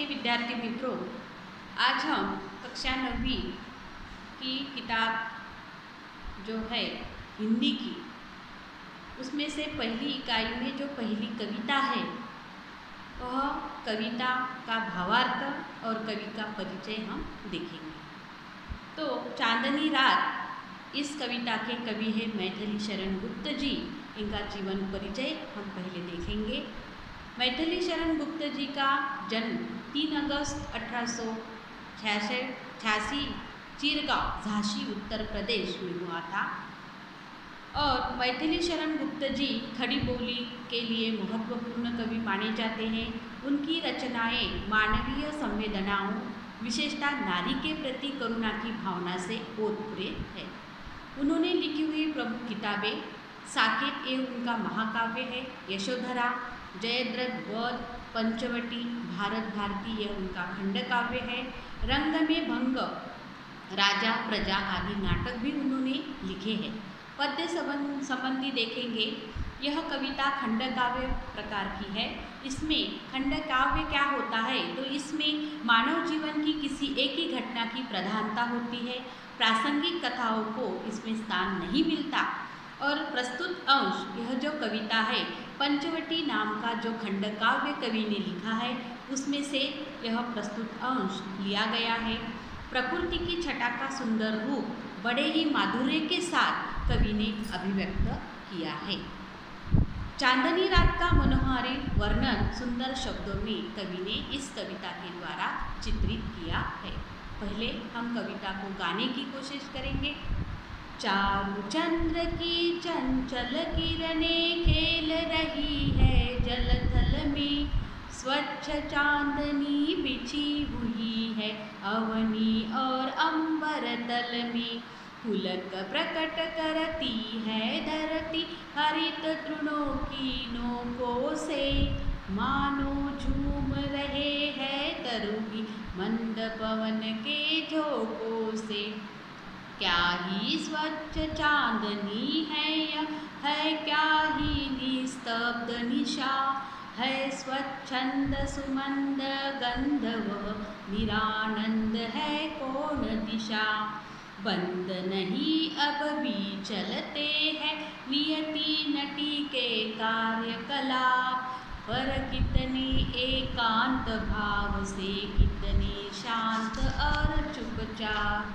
नमस्ते विद्यार्थी मित्रों। आज हम कक्षा 9वीं की किताब जो है हिंदी की, उसमें से पहली इकाई में जो पहली कविता है वह कविता का भावार्थ और कवि का परिचय हम देखेंगे। तो चांदनी रात इस कविता के कवि है मैथिली शरण गुप्त जी। इनका जीवन परिचय हम पहले देखेंगे। मैथिली शरण गुप्त जी का जन्म 3 अगस्त 1886 चिरगांव झांसी उत्तर प्रदेश में हुआ था। और मैथिली शरण गुप्त जी खड़ी बोली के लिए महत्वपूर्ण कवि माने जाते हैं। उनकी रचनाएं मानवीय संवेदनाओं, विशेषतः नारी के प्रति करुणा की भावना से ओतप्रोत है। उन्होंने लिखी हुई प्रमुख किताबें साकेत ये उनका महाकाव्य है, यशोधरा, जयद्रथ वध, पंचवटी, भारत भारती यह उनका खंड काव्य है, रंग में भंग, राजा प्रजा आदि नाटक भी उन्होंने लिखे हैं। पद्य संबंधी देखेंगे, यह कविता खंड काव्य प्रकार की है। इसमें खंड काव्य क्या होता है, तो इसमें मानव जीवन की किसी एक ही घटना की प्रधानता होती है। प्रासंगिक कथाओं को इसमें स्थान नहीं मिलता। और प्रस्तुत अंश यह जो कविता है पंचवटी नाम का जो खंड काव्य कवि ने लिखा है उसमें से यह प्रस्तुत अंश लिया गया है। प्रकृति की छटा का सुंदर रूप बड़े ही माधुर्य के साथ कवि ने अभिव्यक्त किया है। चांदनी रात का मनोहारी वर्णन सुंदर शब्दों में कवि ने इस कविता के द्वारा चित्रित किया है। पहले हम कविता को गाने की कोशिश करेंगे। चारु चंद्र की चंचल किरणें खेल रही है जल थल में, स्वच्छ चांदनी बिछी हुई है अवनी और अंबर तल में, पुलक प्रकट करती है धरती हरित तृणों की नोकों से, मानो झूम रहे हैं तरुणी मंद पवन के झोंकों से। क्या ही स्वच्छ चांदनी है यह, है क्या ही निस्तब्ध निशा, है स्वच्छंद सुमंद गंध वह निरानंद है कौन दिशा। बंद नहीं अब भी चलते हैं नियति नटी के कार्यकलाप, पर कितने एकांत भाव से कितने शांत और चुपचाप,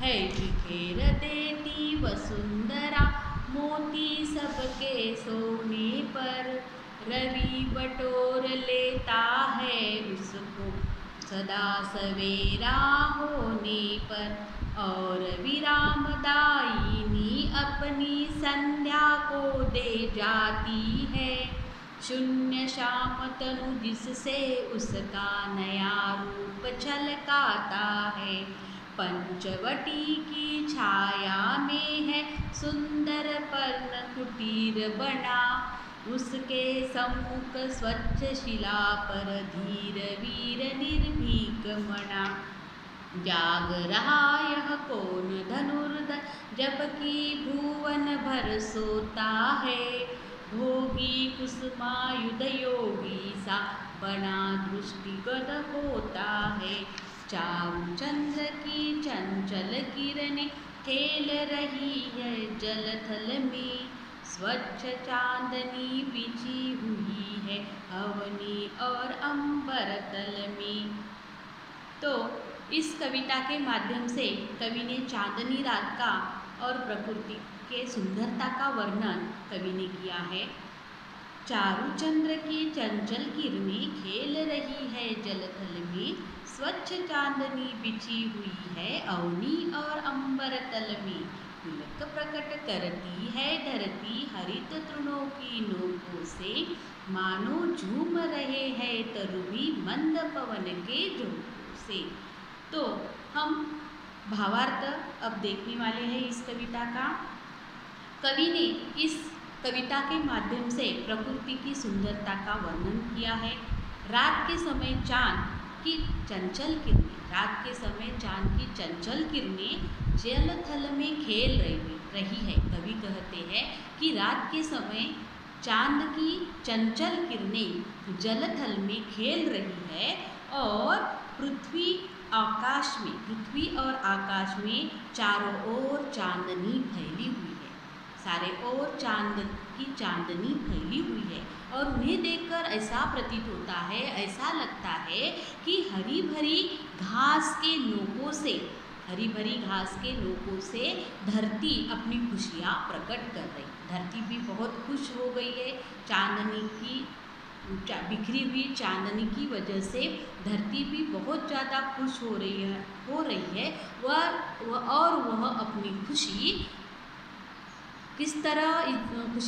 है बिखेर देती वसुंधरा मोती सबके सोने पर, रवि बटोर लेता है उसको सदा सवेरा होने पर, और विरामदायिनी अपनी संध्या को दे जाती है, शून्य श्याम तनु जिससे उसका नया रूप झलकाता है। पंचवटी की छाया में है सुंदर पर्ण कुटीर बना, उसके सम्मुख स्वच्छ शिला पर धीर वीर निर्भीक मना, जाग रहा यह कौन धनुर्धर जबकि भुवन भर सोता है, भोगी कुसुमायुध योगी सा बना दृष्टिगत होता है। चारु चंद्र की चंचल किरणें खेल रही है जल थल में, स्वच्छ चांदनी बिछी हुई है अवनी और अंबर तल में। तो इस कविता के माध्यम से कवि ने चांदनी रात का और प्रकृति के सुंदरता का वर्णन कवि ने किया है। चारु चंद्र की चंचल किरणें खेल रही है जलथल में, स्वच्छ चांदनी बिछी हुई है अवनी और अंबर तल में, पुलक प्रकट करती है धरती हरित तृणों की नोकों से, मानो झूम रहे हैं तरुणी मंद पवन के झोंकों से। तो हम भावार्थ अब देखने वाले हैं इस कविता का। कवि ने इस कविता के माध्यम से प्रकृति की सुंदरता का वर्णन किया है। रात के समय चांद की चंचल किरणें, रात के समय चांद की चंचल किरणें जल थल में खेल रही है। कवि कहते हैं कि रात के समय चांद की चंचल किरणें जल थल में खेल रही है और पृथ्वी पृथ्वी और आकाश में चारों ओर चांदनी फैली हुई है। सारे ओर चांदनी फैली हुई है और उन्हें देखकर ऐसा प्रतीत होता है, ऐसा लगता है कि हरी भरी घास के नोकों से धरती अपनी खुशियाँ प्रकट कर रही। धरती भी बहुत खुश हो गई है। बिखरी हुई चांदनी की वजह से धरती भी बहुत ज़्यादा खुश हो रही है। वह अपनी खुशी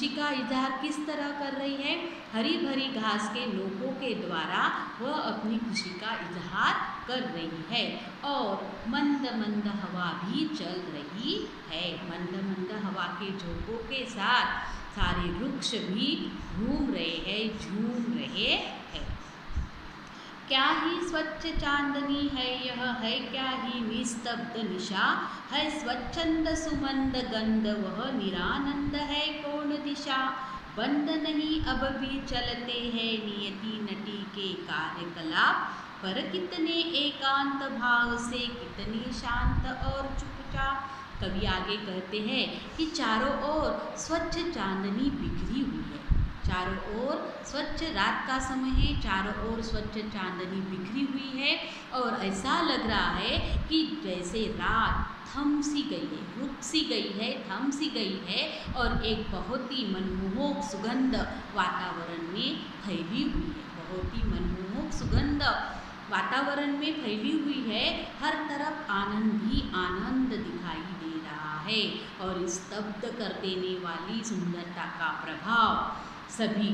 का इजहार किस तरह कर रही है? हरी भरी घास के नोकों के द्वारा वह अपनी खुशी का इजहार कर रही है। और मंद मंद हवा भी चल रही है। मंद मंद हवा के झोंकों के साथ सारे वृक्ष भी घूम रहे हैं, झूम रहे हैं। क्या ही स्वच्छ चांदनी है यह, है क्या ही निस्तब्ध निशा, है स्वच्छंद सुमंद गंध, वह निरानंद है कौन दिशा। बंद नहीं अब भी चलते हैं नियति नटी के कार्यकलाप, पर कितने एकांत भाव से, कितने शांत और चुपचाप। कवि आगे कहते हैं कि चारों ओर स्वच्छ चांदनी बिखरी हुई है। चारों ओर स्वच्छ, रात का समय है, चारों ओर स्वच्छ चांदनी बिखरी हुई है और ऐसा लग रहा है कि जैसे रात थम सी गई है, रुक सी गई है, थम सी गई है और एक बहुत ही मनमोहक सुगंध वातावरण में फैली हुई है। बहुत ही मनमोहक सुगंध वातावरण में फैली हुई है। हर तरफ आनंद ही आनंद दिखाई दे रहा है और स्तब्ध कर देने वाली सुंदरता का प्रभाव सभी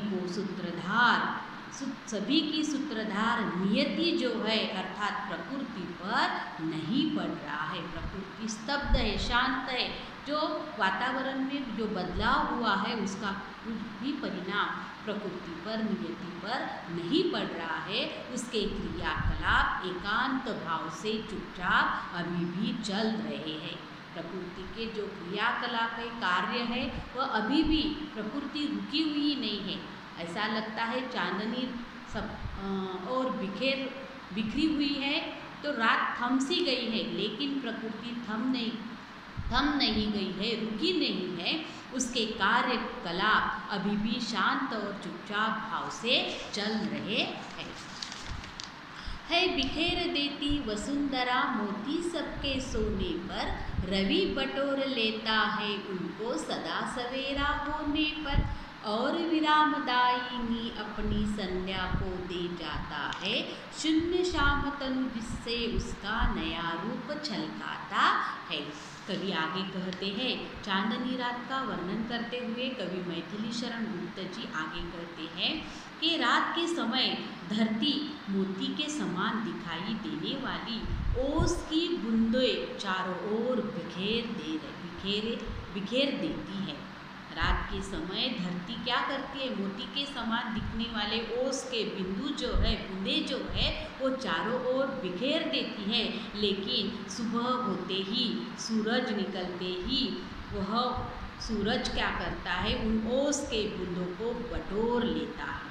की सूत्रधार नियति जो है अर्थात प्रकृति पर नहीं पड़ रहा है। प्रकृति स्तब्ध है, शांत है। जो वातावरण में जो बदलाव हुआ है उसका कुछ भी परिणाम प्रकृति पर, नियति पर नहीं पड़ रहा है। उसके क्रियाकलाप एकांत भाव से चुपचाप अभी भी चल रहे हैं। प्रकृति के जो क्रियाकलाप है, कार्य है, वह अभी भी प्रकृति रुकी हुई नहीं है। ऐसा लगता है चांदनी सब और बिखरी हुई है तो रात थम सी गई है, लेकिन प्रकृति थम नहीं गई है, रुकी नहीं है। उसके कार्यकलाप अभी भी शांत और चुपचाप भाव से चल रहे हैं। है बिखेर देती वसुंधरा मोती सबके सोने पर, रवि बटोर लेता है उनको सदा सवेरा होने पर, और विरामदायिनी अपनी संध्या को दे जाता है शून्य शाम तनु, जिससे उसका नया रूप छलकाता है। कवि आगे कहते हैं, चांदनी रात का वर्णन करते हुए कवि मैथिली शरण गुप्त जी आगे कहते हैं कि रात के समय धरती मोती के समान दिखाई देने वाली ओस की बूंदें चारों ओर बिखेर देती है। रात के समय धरती क्या करती है? मोती के समान दिखने वाले ओस के बिंदु जो है, बूंदें जो है, वो चारों ओर बिखेर देती है। लेकिन सुबह होते ही, सूरज निकलते ही वह सूरज क्या करता है? उन ओस के बूंदों को बटोर लेता है।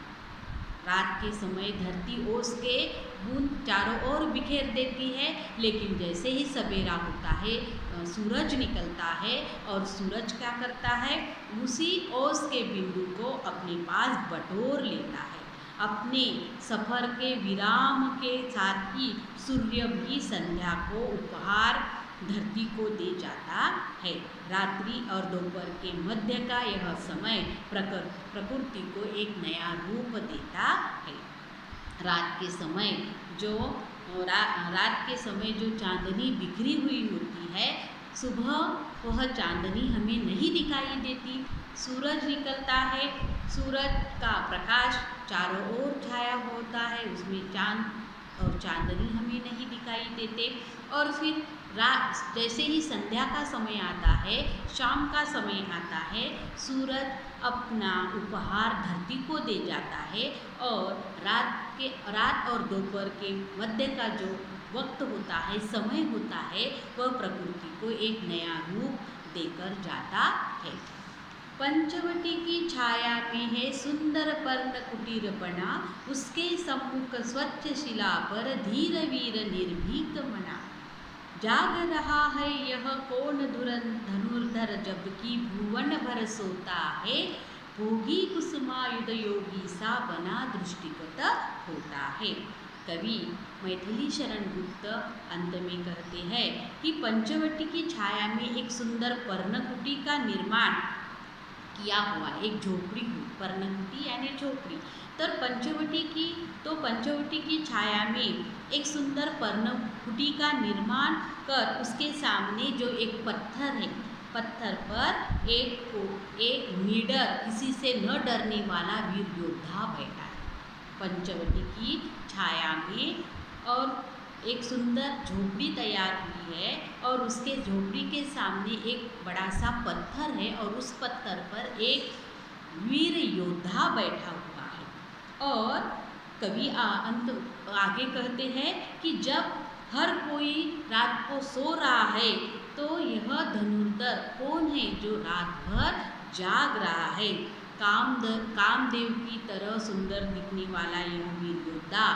रात के समय धरती ओस के बूंद चारों ओर बिखेर देती है, लेकिन जैसे ही सवेरा होता है, सूरज निकलता है और सूरज क्या करता है? उसी ओस के बिंदु को अपने पास बटोर लेता है। अपने सफ़र के विराम के साथ ही सूर्य भी संध्या को उपहार धरती को दे जाता है। रात्रि और दोपहर के मध्य का यह समय प्रकृति को एक नया रूप देता है। रात के समय जो चांदनी बिखरी हुई होती है, सुबह वह चांदनी हमें नहीं दिखाई देती। सूरज निकलता है, सूरज का प्रकाश चारों ओर छाया होता है, उसमें चांद और चांदनी हमें नहीं दिखाई देते। और फिर रात जैसे ही संध्या का समय आता है, शाम का समय आता है, सूरज अपना उपहार धरती को दे जाता है और रात और दोपहर के मध्य का जो वक्त होता है, समय होता है, वह प्रकृति को एक नया रूप देकर जाता है। पंचवटी की छाया में है सुंदर पर्ण कुटीर बना, उसके सम्मुख स्वच्छ शिला पर धीर वीर निर्भीक मना। जाग रहा है यह कौन धनुर्धर, जबकि भुवन भर सोता है, भोगी कुसुमायुध योगी सा बना दृष्टिगत होता है। कवि मैथिली शरण गुप्त अंत में कहते हैं कि पंचवटी की छाया में एक सुंदर पर्णकुटी का निर्माण किया हुआ, एक झोपड़ी हुई, पर्णकुटी यानी झोपड़ी। पंचवटी की छाया में एक सुंदर पर्णकुटी का निर्माण कर उसके सामने जो एक पत्थर है, पत्थर पर एक निडर, किसी से न डरने वाला वीर योद्धा बैठा है पंचवटी की छाया में। और एक सुंदर झोपड़ी तैयार हुई है और उसके झोपड़ी के सामने एक बड़ा सा पत्थर है और उस पत्थर पर एक वीर योद्धा बैठा हुआ है। और कवि अंत आगे कहते हैं कि जब हर कोई रात को सो रहा है तो यह धनुर्धर कौन है जो रात भर जाग रहा है। कामदेव की तरह सुंदर दिखने वाला यह वीर योद्धा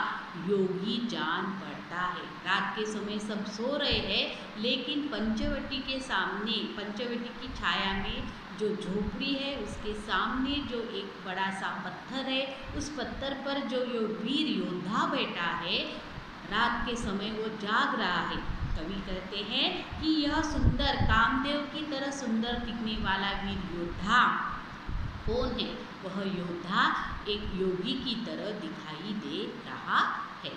योगी जान पड़ता है। रात के समय सब सो रहे हैं, लेकिन पंचवटी के सामने, पंचवटी की छाया में जो झोपड़ी है उसके सामने जो एक बड़ा सा पत्थर है, उस पत्थर पर जो ये वीर योद्धा बैठा है, रात के समय वो जाग रहा है। कवि कहते हैं कि यह सुंदर, कामदेव की तरह सुंदर दिखने वाला वीर योद्धा कौन है। वह योद्धा एक योगी की तरह दिखाई दे रहा है।